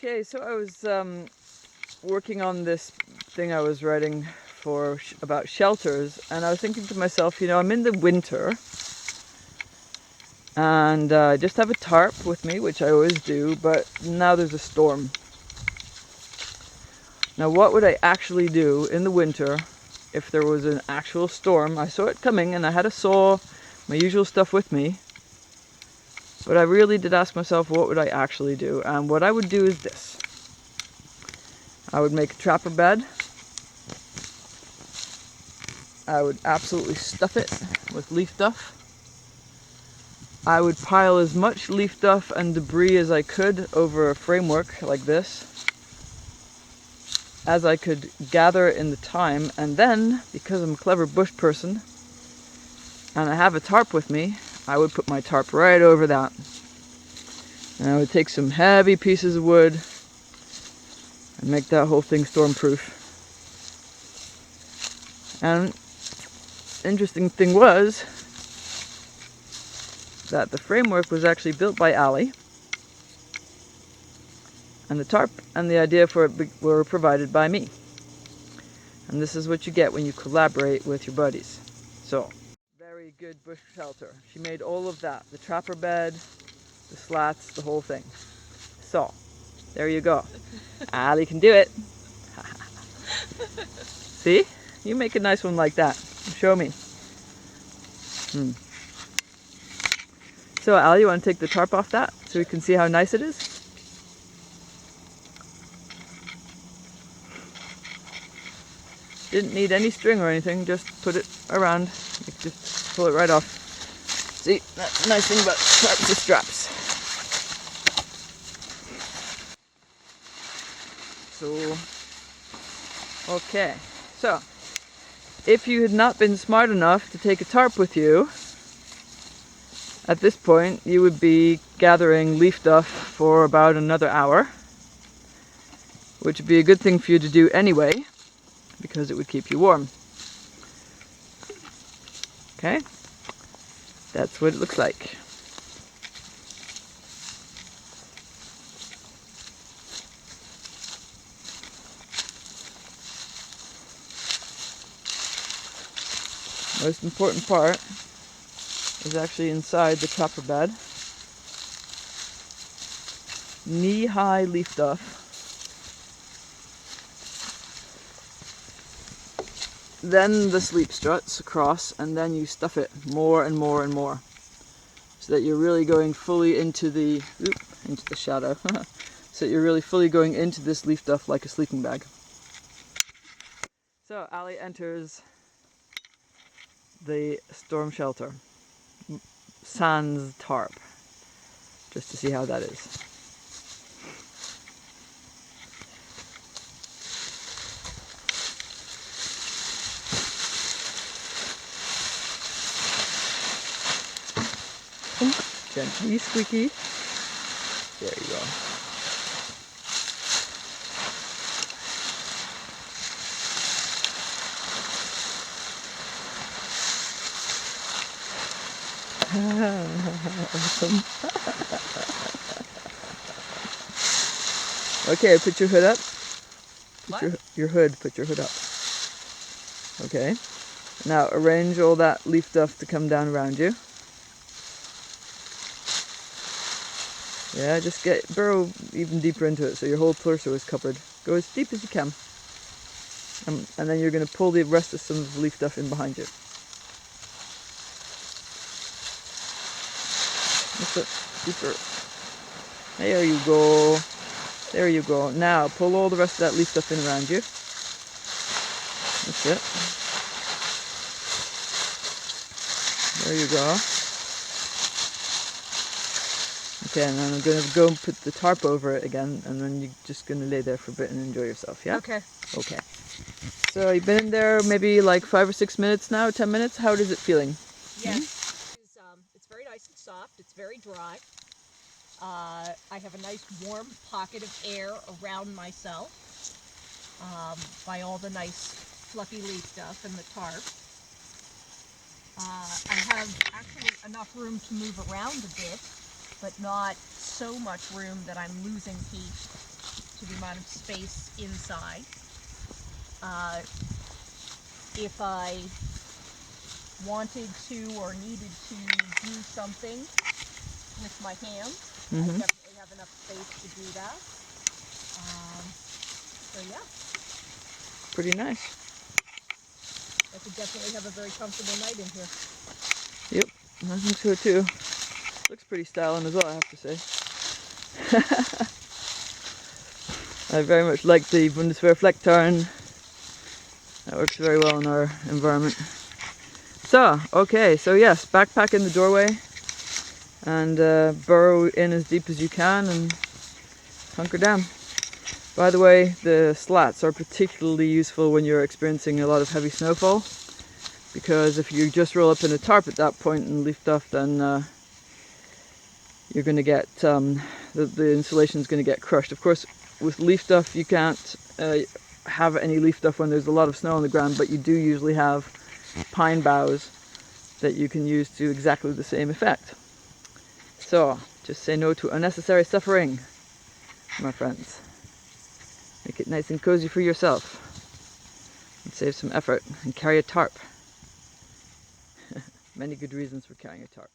Okay, so I was working on this thing I was writing for about shelters, and I was thinking to myself, you know, I'm in the winter, and I just have a tarp with me, which I always do, but now there's a storm. Now, what would I actually do in the winter if there was an actual storm? I saw it coming, and I had a saw, my usual stuff with me, but I really did ask myself, what would I actually do? And what I would do is this. I would make a trapper bed. I would absolutely stuff it with leaf duff. I would pile as much leaf duff and debris as I could over a framework like this, as I could gather in the time, and then, because I'm a clever bush person, and I have a tarp with me, I would put my tarp right over that. And I would take some heavy pieces of wood and make that whole thing stormproof. And interesting thing was that the framework was actually built by Ali, and the tarp and the idea for it were provided by me. And this is what you get when you collaborate with your buddies. So, very good bush shelter. She made all of that. The trapper bed, the slats, the whole thing. So, there you go. Ali can do it. See? You make a nice one like that. Show me. So, Ali, you want to take the tarp off that so we can see how nice it is? Didn't need any string or anything, just put it around. You can just pull it right off. See, that's the nice thing about tarps with straps. So, okay. So, if you had not been smart enough to take a tarp with you, at this point you would be gathering leaf duff for about another hour, which would be a good thing for you to do anyway, because it would keep you warm. Okay? That's what it looks like. Most important part is actually inside the trapper bed. Knee-high leaf duff. Then the sleep struts across, and then you stuff it more and more and more, so that you're really going fully into the shadow. So that you're really fully going into this leaf duff like a sleeping bag. So Ali enters the storm shelter, sans tarp, just to see how that is. Gently squeaky. There you go. Awesome. Okay, put your hood up. Put your hood, put your hood up. Okay. Now arrange all that leaf duff to come down around you. Yeah, just burrow even deeper into it so your whole torso is covered. Go as deep as you can. And then you're going to pull the rest of some of the leaf duff in behind you. That's it. Deeper. There you go. There you go. Now pull all the rest of that leaf duff in around you. That's it. There you go. Okay, and then I'm going to go and put the tarp over it again, and then you're just going to lay there for a bit and enjoy yourself, yeah? Okay. Okay. So you've been in there maybe like 5 or 6 minutes now, 10 minutes? How is it feeling? Yes. It's very nice and soft. It's very dry. I have a nice warm pocket of air around myself by all the nice fluffy leaf stuff and the tarp. I have actually enough room to move around a bit, but not so much room that I'm losing heat to the amount of space inside. If I wanted to or needed to do something with my hands, I definitely have enough space to do that. So yeah. Pretty nice. I could definitely have a very comfortable night in here. Yep, I think so too. Looks pretty styling as well, I have to say. I very much like the Bundeswehrflecktarn. That works very well in our environment. So, okay, so yes, backpack in the doorway and burrow in as deep as you can and hunker down. By the way, the slats are particularly useful when you're experiencing a lot of heavy snowfall, because if you just roll up in a tarp at that point and leaf duff, then you're going to get, the insulation is going to get crushed. Of course, with leaf duff you can't have any leaf duff when there's a lot of snow on the ground, but you do usually have pine boughs that you can use to exactly the same effect. So, just say no to unnecessary suffering, my friends. Make it nice and cozy for yourself. And save some effort and carry a tarp. Many good reasons for carrying a tarp.